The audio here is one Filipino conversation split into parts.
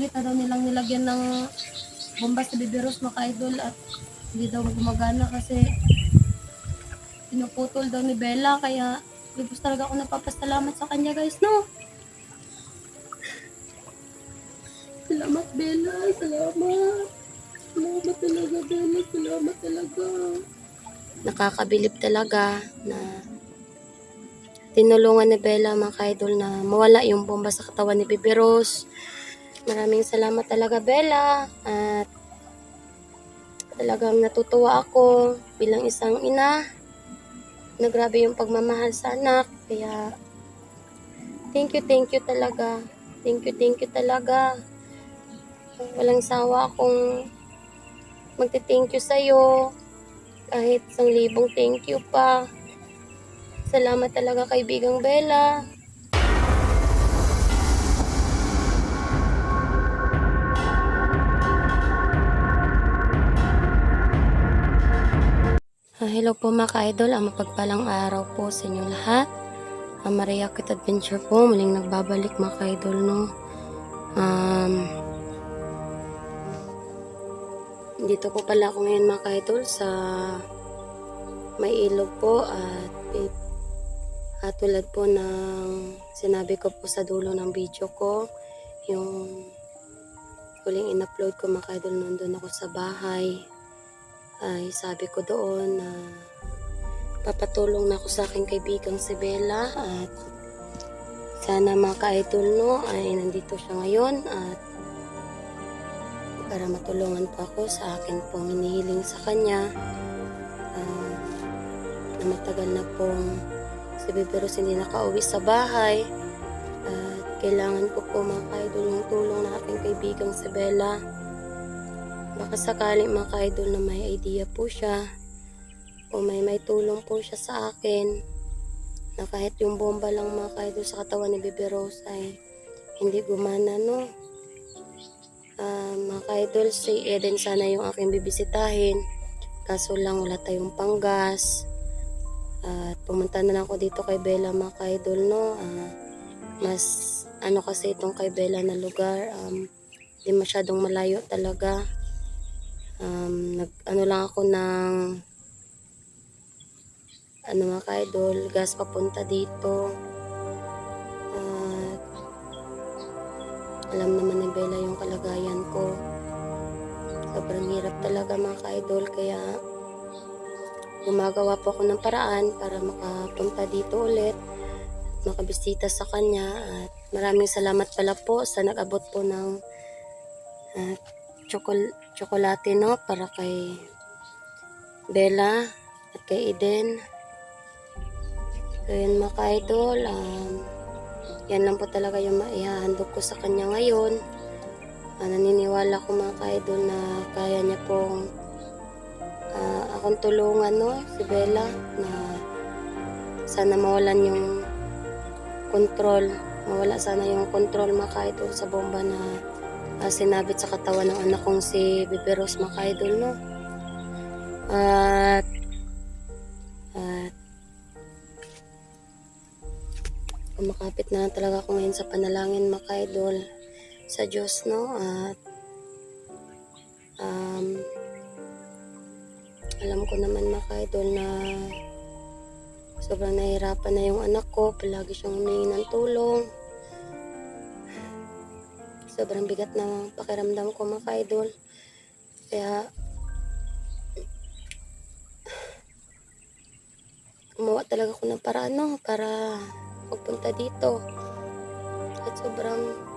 Kita daw nilang nilagyan ng bomba sa biberos mga idol at hindi daw gumagana kasi pinuputol daw ni Bella, kaya lubos talaga ako napapasalamat sa kanya guys, no? Salamat Bella, salamat. Salamat talaga Bella, salamat talaga. Nakakabilib talaga na tinulungan ni Bella mga idol na mawala yung bomba sa katawan ni Bebe Rose. Maraming salamat talaga Bella, at talagang natutuwa ako bilang isang ina na grabe yung pagmamahal sa anak. Kaya thank you talaga. Thank you talaga. Walang sawa akong magte-thank you sa'yo. Kahit 1,000 thank you pa. Salamat talaga kaibigang Bella. Hello po mga ka-idol, ang mapagpalang araw po sa inyo lahat. Maria Kit Adventure po, muling nagbabalik mga ka-idol, no? Dito po pala ako ngayon mga ka-idol sa may ilog po, at tulad po ng sinabi ko po sa dulo ng video ko, yung huling in-upload ko mga ka-idol, nandun ako sa bahay, ay sabi ko doon na papatulong na ako sa aking kaibigang si Bella, at sana mga ka-idol, no, ay nandito siya ngayon at para matulungan po ako sa akin pong hinihiling sa kanya, na matagal na pong si Bebe Rose hindi nakauwi sa bahay, at kailangan ko po mga ka-idol yung tulong ng aking kaibigang si Bella. Baka sakali mga ka-idol na may idea po siya o may tulong po siya sa akin na kahit yung bomba lang mga ka-idol sa katawan ni Bebe Rose ay hindi gumana, no? Mga ka-idol, si Eden sana yung aking bibisitahin, kaso lang wala tayong panggas, at pumunta na lang ako dito kay Bella mga ka-idol, no? Mas ano kasi itong kay Bella na lugar, di masyadong malayo talaga. Ano lang ako ng mga ka-idol, gas papunta dito. Alam naman ni Bella yung kalagayan ko. Sobrang hirap talaga mga ka-idol, kaya gumagawa po ako ng paraan para makapunta dito ulit, makabisita sa kanya. At maraming salamat pala po sa nag-abot po ng tsokolate, no, para kay Bella at kay Eden. So yun mga ka-idol, yan lang po talaga yung maihahandog ko sa kanya ngayon. Naniniwala ko mga ka-idol na kaya niya pong akong tulungan, no, si Bella, na sana mawalan yung control, mawala sana yung control mga ka-idol sa bomba na sinabit sa katawan ng anak kong si Bebe Rose mga ka-idol, no. At kumakapit na talaga ako ngayon sa panalangin mga ka-idol sa Diyos, no. At alam ko naman mga ka-idol na sobrang nahihirapan na yung anak ko, palagi siyang humingi ng tulong. Sobrang bigat na pakiramdam ko mga ka-idol, kaya gumawa talaga ako ng paraan, no, para magpunta dito. At sobrang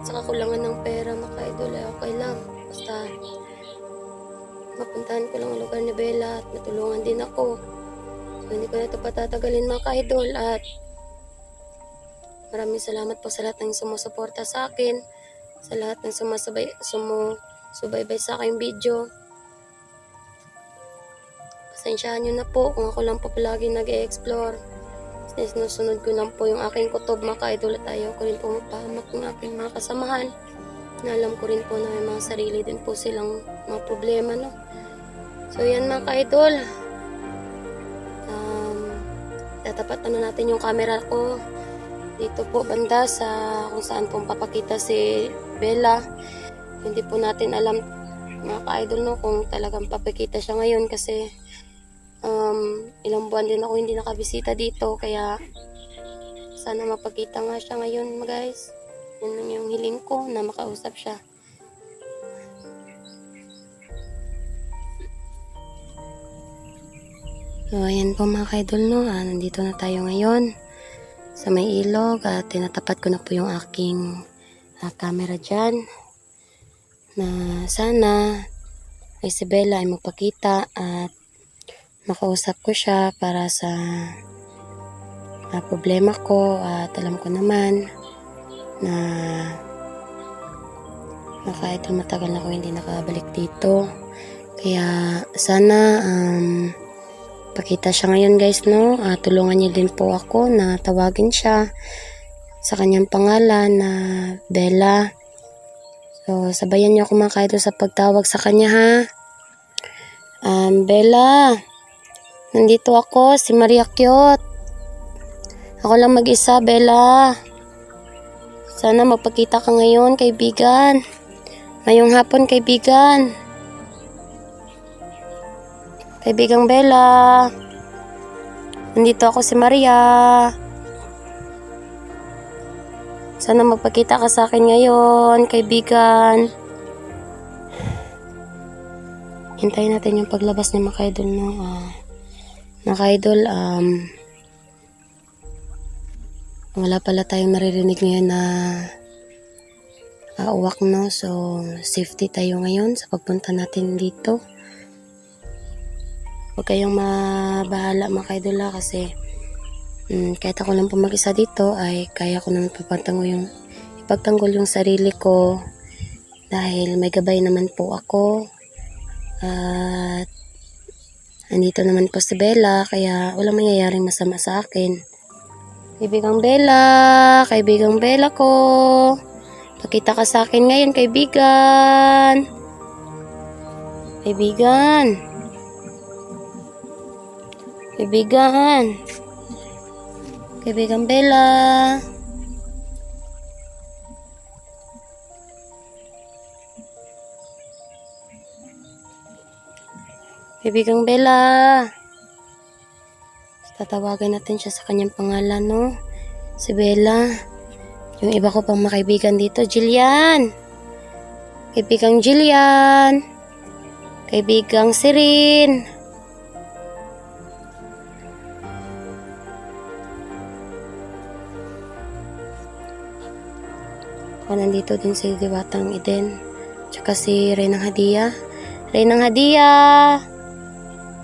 sa kakulangan ng pera mga ka-idol, okay lang, basta mapuntahan ko lang ang lugar ni Bella at matulungan din ako. So hindi ko na ito patatagalin mga ka-idol, at maraming salamat po sa lahat ng sumusuporta sa akin, sa lahat ng sumusubaybay sa aking video. Pasensyahan nyo na po kung ako lang po palagi nag-e-explore. Sinusunod ko lang po yung aking kutob mga ka-idol, at ayaw ko rin po mapahamak ng aking mga kasamahan, na alam ko rin po na may mga sarili din po silang mga problema, no. So yan mga ka-idol, tatapat na natin yung camera ko dito po banda sa kung saan pong papakita si Bella. Hindi po natin alam mga ka-idol no kung talagang papakita siya ngayon kasi ilang buwan din ako hindi nakabisita dito, kaya sana mapakita nga siya ngayon guys. Yun lang yung hiling ko, na makausap siya. So ayan po mga ka-idol no, nandito na tayo ngayon sa may ilog at tinatapat ko na po yung aking camera dyan na sana ay si Bella ay magpakita at makausap ko siya para sa problema ko. At alam ko naman na kahit matagal na ako hindi nakabalik dito, kaya sana pakita siya ngayon guys no. Tulungan niyo din po ako na tawagin siya sa kanyang pangalan na Bella. So sabayan niyo ako mga ka-idol sa pagtawag sa kanya ha. Bella, nandito ako, si Maria Cute. Ako lang mag-isa, Bella. Sana magpakita ka ngayon, kaibigan. Ngayong hapon, kaibigan. Kaibigang Bella. Nandito ako, si Maria. Sana magpakita ka sa akin ngayon, kaibigan. Hintayin natin yung paglabas niya mga ka-idol no. Mga ka-idol, wala pala tayong naririnig ngayon na uwak no. So safety tayo ngayon sa pagpunta natin dito. Huwag kayong mabahala mga ka-idol kasi kahit ako lang po mag-isa dito ay kaya ko naman ipagtanggol yung sarili ko dahil may gabay naman po ako. At andito naman po si Bella, kaya walang mangyayaring masama sa akin. Kaibigang Bella ko. Pakita ka sa akin ngayon, kaibigan. Kaibigan. Kaibigang Bella. Kaibigang Bella. Tatawagan natin siya sa kanyang pangalan, no? Si Bella. Yung iba ko pang makaibigan dito, Jillian. Kaibigang Jillian. Kaibigang Sirin. Nandito din si Diwatang Eden. Tsaka si Reynang Hadia.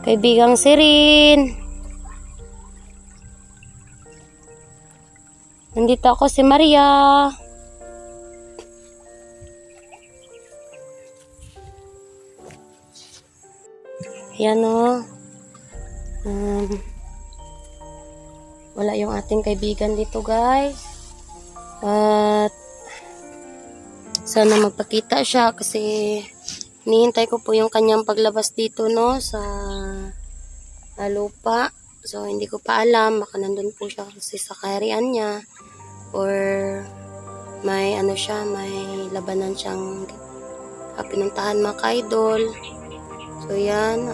Kaibigang Sirin. Nandito ako, si Maria. Yan o. Wala yung ating kaibigan dito guys. At sana magpakita siya kasi hinihintay ko po yung kanyang paglabas dito no sa lupa. So hindi ko pa alam, baka nandun po siya kasi sa kaharian niya or may may labanan siyang pinuntahan mga ka-idol. So yan,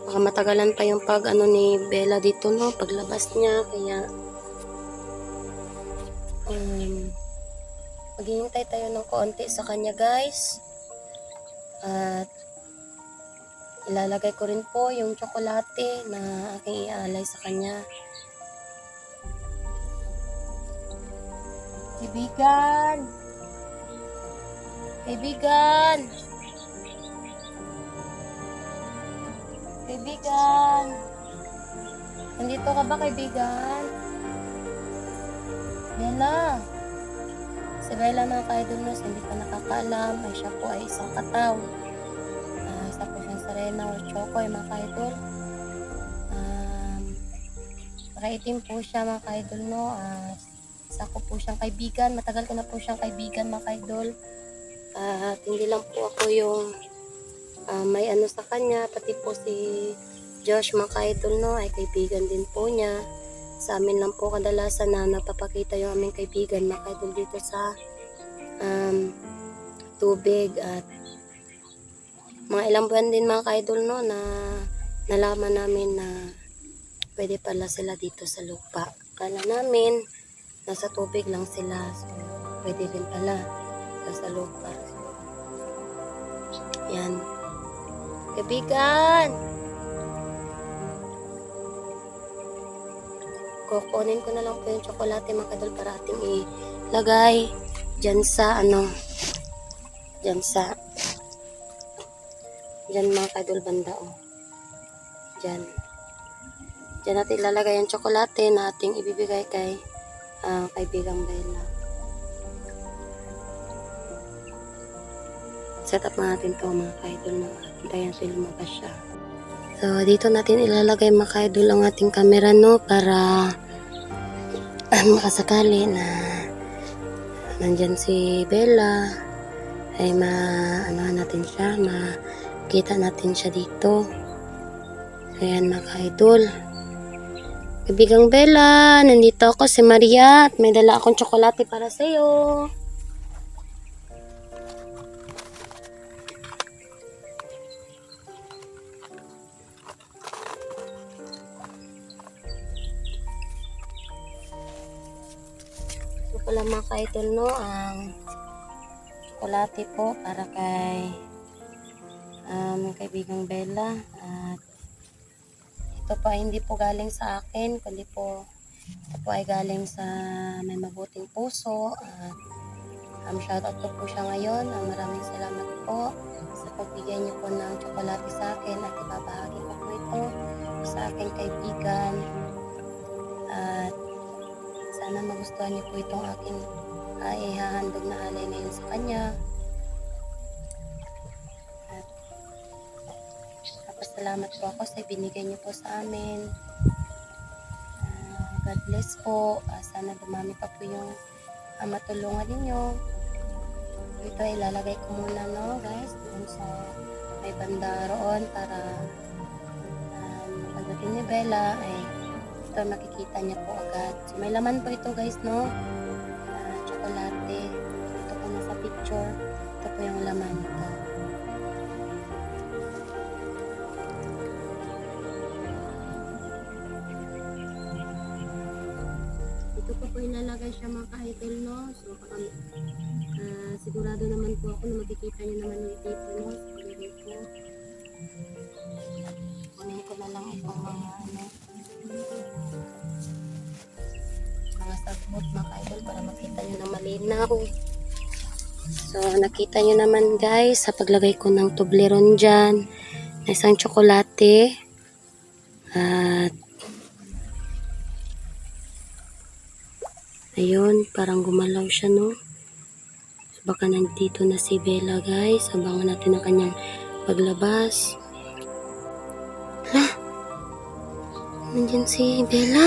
baka matagalan pa yung ni Bella dito no, paglabas niya, kaya maghihintay tayo ng konti sa kanya guys. At ilalagay ko rin po yung tsokolate na aking ialay sa kanya. Kaibigan, nandito ka ba kaibigan? Bella. Si Bella mga ka-idol na hindi pa nakakaalam ay siya po ay isang kataw. Isa po siyang Serena or Chokoy mga ka-idol. Nakaitim po siya mga ka-idol no. Isa ko po siyang kaibigan. Matagal ko na po siyang kaibigan mga ka-idol. At hindi lang po ako yung may sa kanya. Pati po si Josh mga ka-idol no ay kaibigan din po niya. Sa amin lang po kadalasan na napapakita yung aming kaibigan mga kaidol dito sa tubig. At mga ilang buwan din mga kaidol no, na nalaman namin na pwede pala sila dito sa lupa. Kala namin nasa tubig lang sila, so pwede rin pala sa lupa. Yan. Kaibigan! Kukunin ko na lang po yung tsokolate mga kaidol para ating ilagay dyan sa dyan mga kaidol banda dyan natin ilalagay yung tsokolate na ating ibibigay kay kaibigang Bella. Set up natin to mga kaidol na hintayin sila lumabas siya. So dito natin ilalagay mga kaidol ang ating camera no, para makasakali na nandyan si Bella ay natin siya, makita natin siya dito. Ayan mga kaidol. Kaibigang Bella, nandito ako si Maria at may dala akong tsokolate para sa'yo. Ito pala mga kaidol no, ang tsokolate po para kay kaibigang Bella. At ito po ay hindi po galing sa akin, kundi po ito po ay galing sa may mabuting puso. At shoutout ko po siya ngayon. Maraming salamat po sa pagbigay niyo po ng tsokolate sa akin at ibabahagi ko po ito sa aking kaibigan. At sana magustuhan niyo po itong aking ihahandog na alay ngayon sa kanya. Salamat po ako sa binigay niyo po sa amin. God bless po. Sana dumami pa po yung matulungan ninyo. Ito ay ilalagay ko muna no guys dun sa may banda roon para pagdating ni Bella ay ito makikita niya po agad. So may laman po ito guys no, tsokolate. Ito po nasa picture. Ito po yung laman ito. Ito po ilalagay siya mga ka-idol no. So sigurado naman po ako na makikita niyo naman yung dito no. So pagigay ko. Kunin ko na lang itong mga sagbot mga ka-idol para makita niyo na malinaw. So nakita niyo naman guys sa paglagay ko ng Toblerone dyan na isang tsokolate. At ayun, parang gumalaw siya no. So, baka nandito na si Bella guys. Abangan natin ang kanyang paglabas. Hala, nandyan si Bella.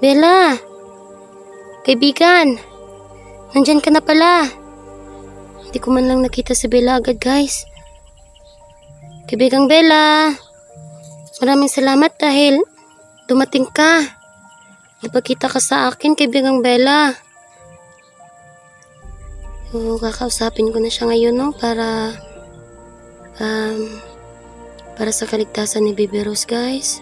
Bella, kaibigan, nandyan ka na pala. Hindi ko man lang nakita si Bella agad guys. Kaibigang Bella, maraming salamat dahil dumating ka. Napakita ka sa akin, kaibigang Bella. So, kakausapin ko na siya ngayon, no? Para sa kaligtasan ni Baby Rose, guys.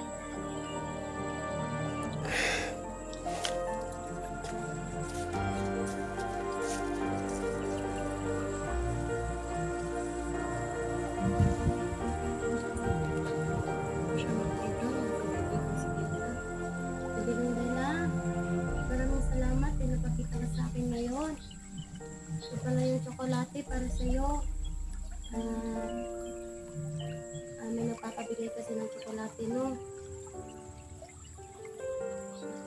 Kaibigang Bella, maraming salamat na napakita ka sa akin ngayon. Ito pala yung tsokolate para sa'yo. May napapabigay kasi ng tsokolate, no?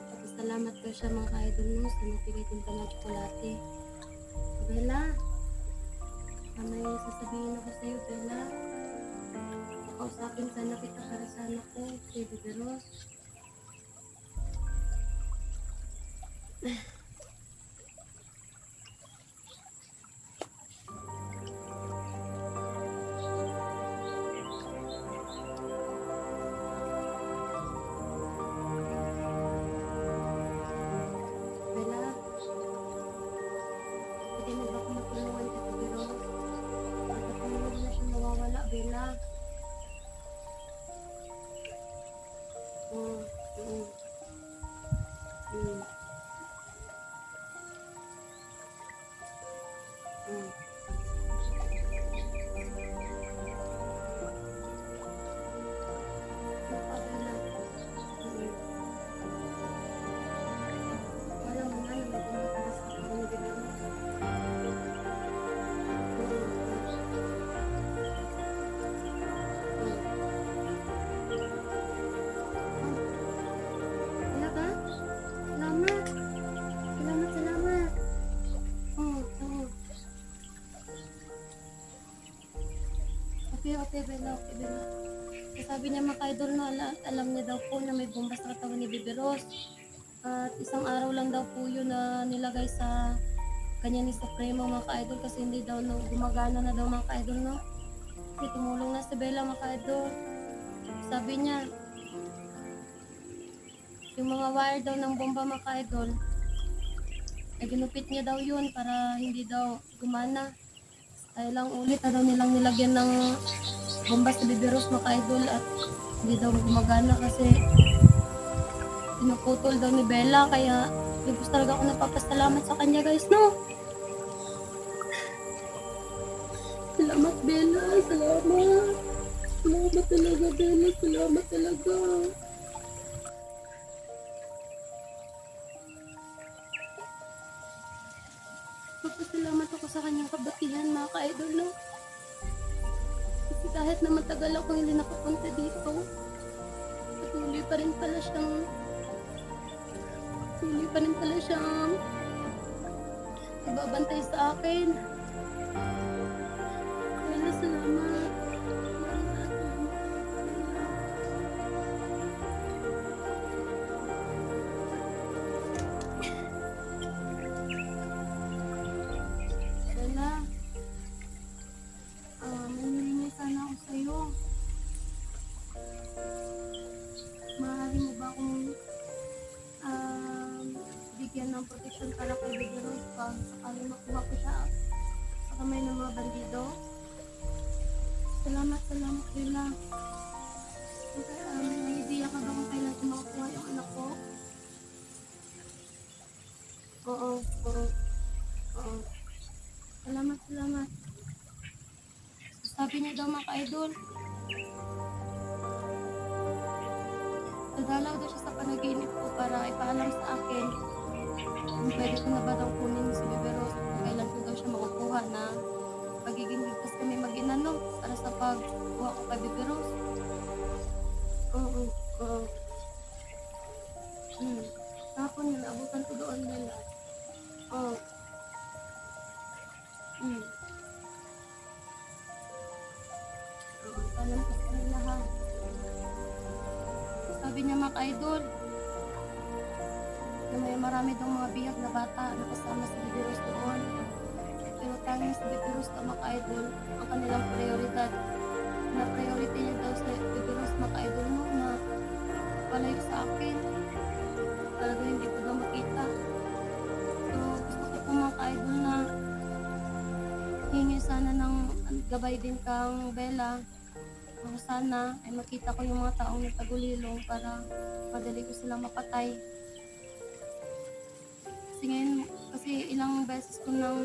Tapos salamat ko siya mga ka-idol mo sa nagbigay din pa ng tsokolate. Bella, may sasabihin ako sa'yo, Bella. Nakausapin sana kita para sa anak ko, si Baby Rose. Hmm. Hmm. Napabila. Hmm. Alam mo na, may tumataas sa pagbibilang. Talaga? Salamat. Salamat, salamat. Oo. Okay, okay, Bella, okay, Bella. Sabi niya mga idol na alam niya daw po na may bomba sa katawan ni Bebe Rose. At isang araw lang daw po yun na nilagay sa kanya ni Supremo mga ka-idol kasi hindi daw gumagana na daw mga ka-idol, no? Kasi tumulong na si Bella mga ka-idol. Sabi niya, yung mga wire daw ng bomba mga ka-idol, ay ginupit niya daw yun para hindi daw gumana. Ay lang ulit na daw nilang nilagyan ng bomba sa Bebe Rose mga ka-idol at hindi daw gumagana kasi pinuputol daw ni Bella kaya lubos talaga ako napapasalamat sa kanya guys, no? Salamat Bella, salamat. Salamat talaga Bella, salamat talaga. Magpasalamat ako sa kanyang kabutihan mga ka-idol, no? Kasi kahit na matagal ako hindi nakapunta dito, patuloy pa rin pala siyang nagbabantay sa akin. Bella, salamat. Bella, may hihingi sana ako sa'yo. Maaari mo ba akong bigyan ng protection para kay Bebe Rose pag sakaling makuha ko siya sa kamay ng mga bandido? Salamat, Bella. Okay, may idea ka ba kung kailan ko makukuha yung anak ko? Oo. Salamat. Sabi niya daw mga ka-idol, dadalaw daw siya sa panaginip ko para ipaalam sa akin kung pwede ko na ba daw kunin si Bebe Rose kung kailan ko daw siya makukuha na pagiging ligtas kami mag-ina, no? Para sa pagkuha ko kay Bebe Rose. Oo. Tapon yun, abutan ko doon nila. Oo. Tanan ko sa kanila ha. Sabi niya mga ka-idol, na may marami daw mga bihag na bata na kasama si Bebe Rose doon. Pero tanging si Bebe Rose mga ka-idol ang kanilang prioridad. Na priority niya daw sa Bebe Rose mga ka-idol, no, na palayo sa akin. Talaga hindi ko daw makita. So gusto ko po mga ka-idol na hingi sana ng gabay din kang Bella. Kung sana ay makita ko yung mga taong nagtagulilong para madali ko silang mapatay. Kasi ngayon, ilang beses ko nang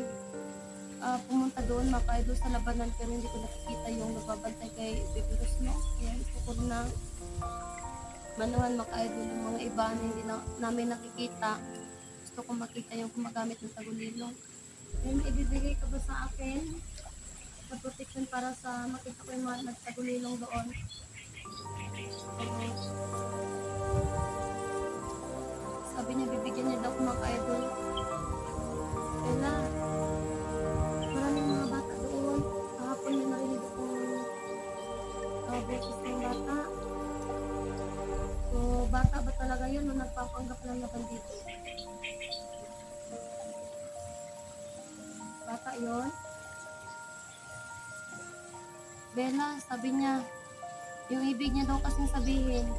pumunta doon mga ka-idol sa labanan pero hindi ko nakikita yung nagbabantay kay Bebe Rose, no? Kaya gusto ko na manuhan mga ka-idol yung mga iba na hindi namin nakikita. Gusto ko makita yung gumagamit ng tagulilong. Kaya may ibibigay ka ba sa akin na protection para sa makita ko yung mga nagtagulilong doon? Sabi niya bibigyan niya daw mga ka-idol. Kaya maraming mga bata doon. Kahapon may narinig akong boses ng bata. So bata ba talaga yun o nagpapanggap lang na bandito? Bata yun? Bella, sabi niya, yung ibig niya daw kasing sabihin,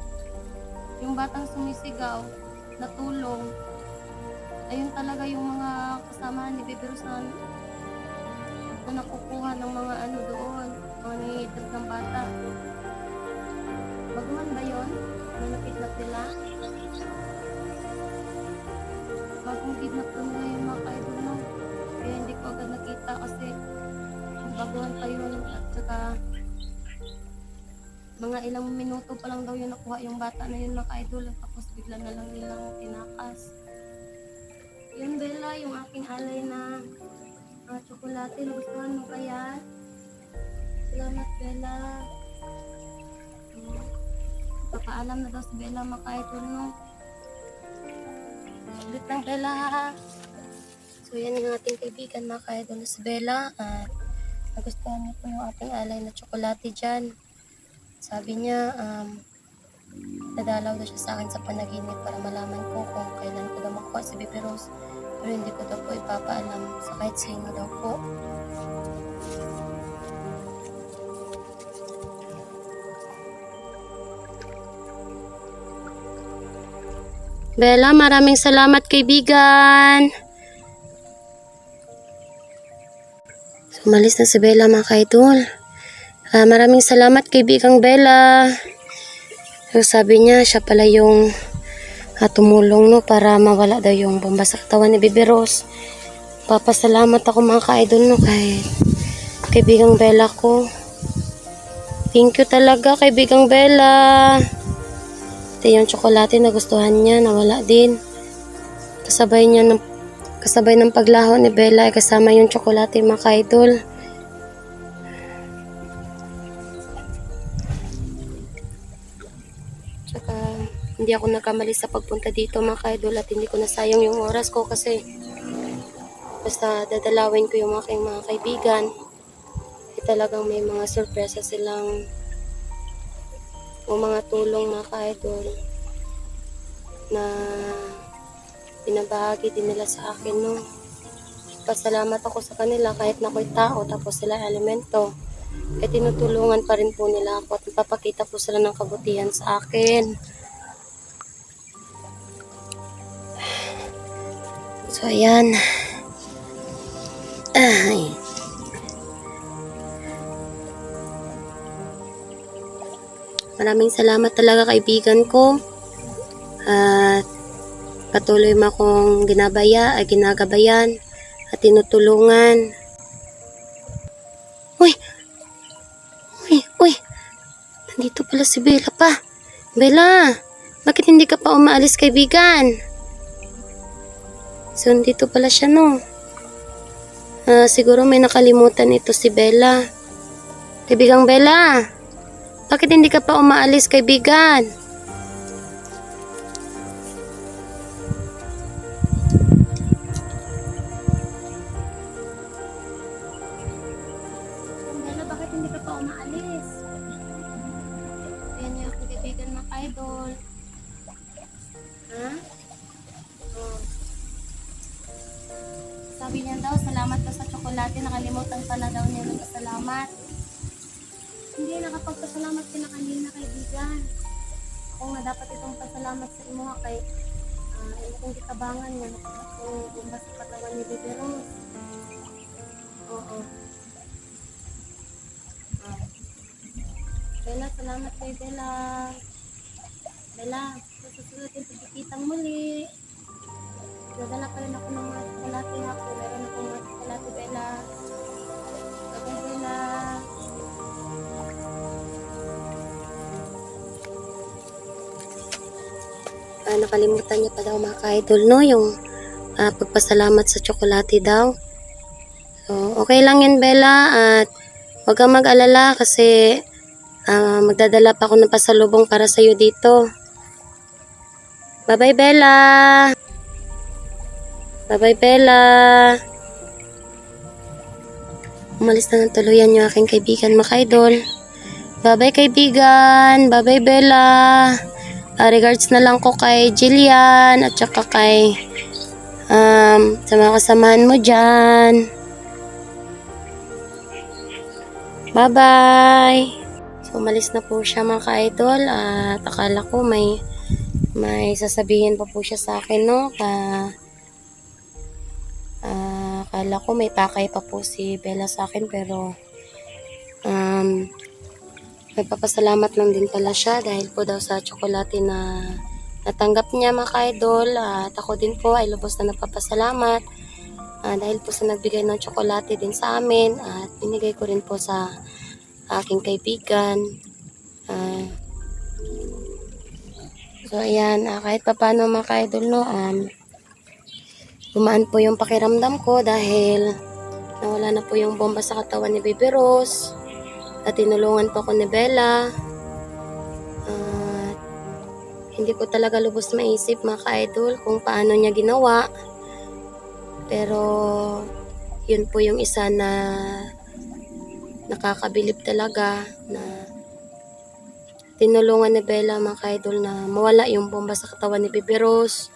yung batang sumisigaw, na tulong, ayun talaga yung mga kasamahan ni Bebe Rose na nakukuha ng mga ano doon, mga nangihidap ng bata. Baguhan ba yun? Na nakidnap nila? kinidnap ko nila yung mga ka-idol no. Kaya hindi ko agad nakita kasi baguhan pa yun at saka mga ilang minuto pa lang daw yun nakuha yung bata na yun mga ka-idol at tapos bigla na lang nilang tinakas. Yun Bella, yung aking alay na tsokolate, nagustuhan mo kaya? Salamat Bella. Papaalam na daw si Bella mga ka-idol no. Ulit lang Bella ha. So yan yung ating kaibigan mga ka-idol na si Bella at nagustuhan niyo po yung ating alay na tsokolate dyan. Sabi niya, nadalaw daw siya sa akin sa panaginip para malaman ko kung kailan ko daw makuha si Baby Rose. Pero hindi ko daw po ipapaalam sa kahit sino daw po. Bella, maraming salamat kaibigan. So, umalis na si Bella mga ka-idol. Maraming salamat kaibigang Bella. So, sabi niya, siya pala yung tumulong no, para mawala daw yung bomba sa katawan ni Baby Rose. Papasalamat ako mga ka-idol no, kay kaibigang Bella ko. Thank you talaga kaibigang Bella. Ito yung tsokolate na gustuhan niya, nawala din. Kasabay ng paglaho ni Bella ay kasama yung tsokolate mga ka-idol. Tsaka hindi ako nakamali sa pagpunta dito mga ka-idol at hindi ko nasayang yung oras ko kasi basta dadalawin ko yung aking mga kaibigan. Talagang may mga sorpresa silang o mga tulong mga ka-idol na pinabahagi din nila sa akin no. Pasalamat ako sa kanila kahit na ako'y tao tapos sila elemento. Eh tinutulungan pa rin po nila ako at ipapakita po sila ng kabutihan sa akin. So ayan. Ay. Maraming salamat talaga kaibigan ko. At patuloy mo akong ginagabayan at tinutulungan. Uy! Nandito pala si Bella pa. Bella, bakit hindi ka pa umaalis kaibigan? So, nandito pala siya no. Siguro may nakalimutan ito si Bella. Kaibigang Bella, bakit hindi ka pa umaalis kaibigan? Bella, bakit hindi ka pa umaalis? Ayan yung aking kaibigan mga idol. Ha? Oh. Sabi niya daw, salamat daw sa tsokolate. Nakalimutan pa na daw niya ng salamat. Hindi, nakapagpasalamat ka na kanina kaibigan. Ako nga dapat itong pasalamat sa imo kay itong kitabangan niya. Kung bumbas sa katawan ni Baby Rose. Oo. Bella, salamat kay Bella. Bella, sa susunod yung pagkikitang muli. Dadala pa rin ako ng mga tsokolate ako. Meron akong mga tsokolate Bella. Okay Bella. Nakalimutan niya pa daw mga ka-idol no, yung pagpasalamat sa tsokolate daw. So, okay lang yun Bella at huwag kang mag-alala kasi magdadala pa ako ng pasalubong para sa'yo dito. Bye-bye Bella! Bye-bye Bella! Umalis na ng tuluyan yung aking kaibigan mga ka-idol. Bye-bye kaibigan! Bye-bye Bella! Regards na lang ko kay Jillian at saka kay sa mga kasamahan mo dyan. Bye-bye! So, umalis na po siya mga ka-idol at akala ko may sasabihin pa po siya sa akin no. Akala ko may pakay pa po si Bella sa akin pero nagpapasalamat lang din pala siya dahil po daw sa tsokolate na natanggap niya mga ka-idol. At ako din po ay lubos na nagpapasalamat dahil po sa nagbigay ng tsokolate din sa amin at binigay ko rin po sa aking kaibigan. So ayan, kahit papano mga ka-idol no, gumaan po yung pakiramdam ko dahil nawala na po yung bomba sa katawan ni Baby Rose at tinulungan po ako ni Bella. Hindi ko talaga lubos maisip mga ka-idol kung paano niya ginawa, pero yun po yung isa na nakakabilib talaga, na tinulungan ni Bella mga ka-idol na mawala yung bomba sa katawan ni Baby Rose.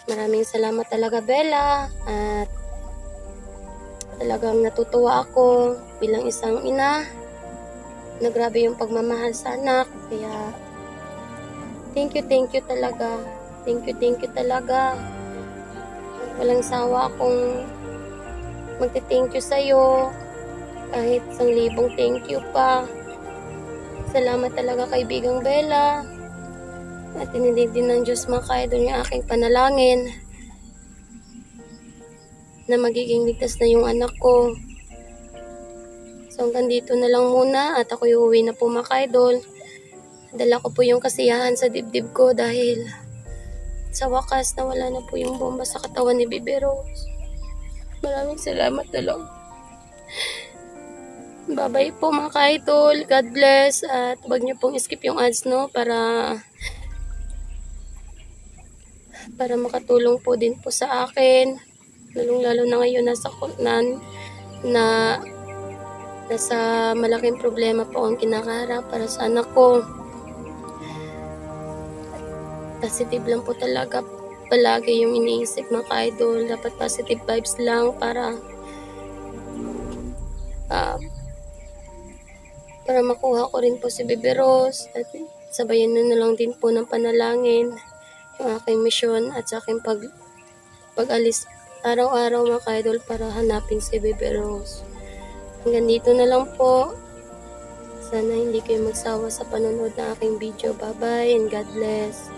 Maraming salamat talaga Bella, at talagang natutuwa ako bilang isang ina na grabe yung pagmamahal sa anak. Kaya thank you talaga. Thank you talaga. Walang sawa akong magte-thank you sa'yo. Kahit 1,000 thank you pa. Salamat talaga kaibigang Bella. At tinidig din ng Diyos mga ka-idol yung aking panalangin na magiging ligtas na yung anak ko. So hanggang dito na lang muna at ako uuwi na po mga ka-idol. Dala ko po yung kasiyahan sa dibdib ko dahil sa wakas nawala na po yung bomba sa katawan ni Baby Rose. Maraming salamat na lang. Bye-bye po mga ka-idol. God bless. At huwag niyo pong skip yung ads no para makatulong po din po sa akin. Lalong-lalo na ngayon nasa malaking problema po ang kinakaharap para sa anak ko. Positive lang po talaga palagi yung iniisip mga ka-idol. Dapat positive vibes lang para makuha ko rin po si Baby Rose at sabayan na lang din po ng panalangin yung aking misyon at sa aking pag-alis araw-araw mga ka-idol para hanapin si Baby Rose. Hanggang dito na lang po. Sana hindi kayo magsawa sa panonood ng aking video. Bye-bye and God bless.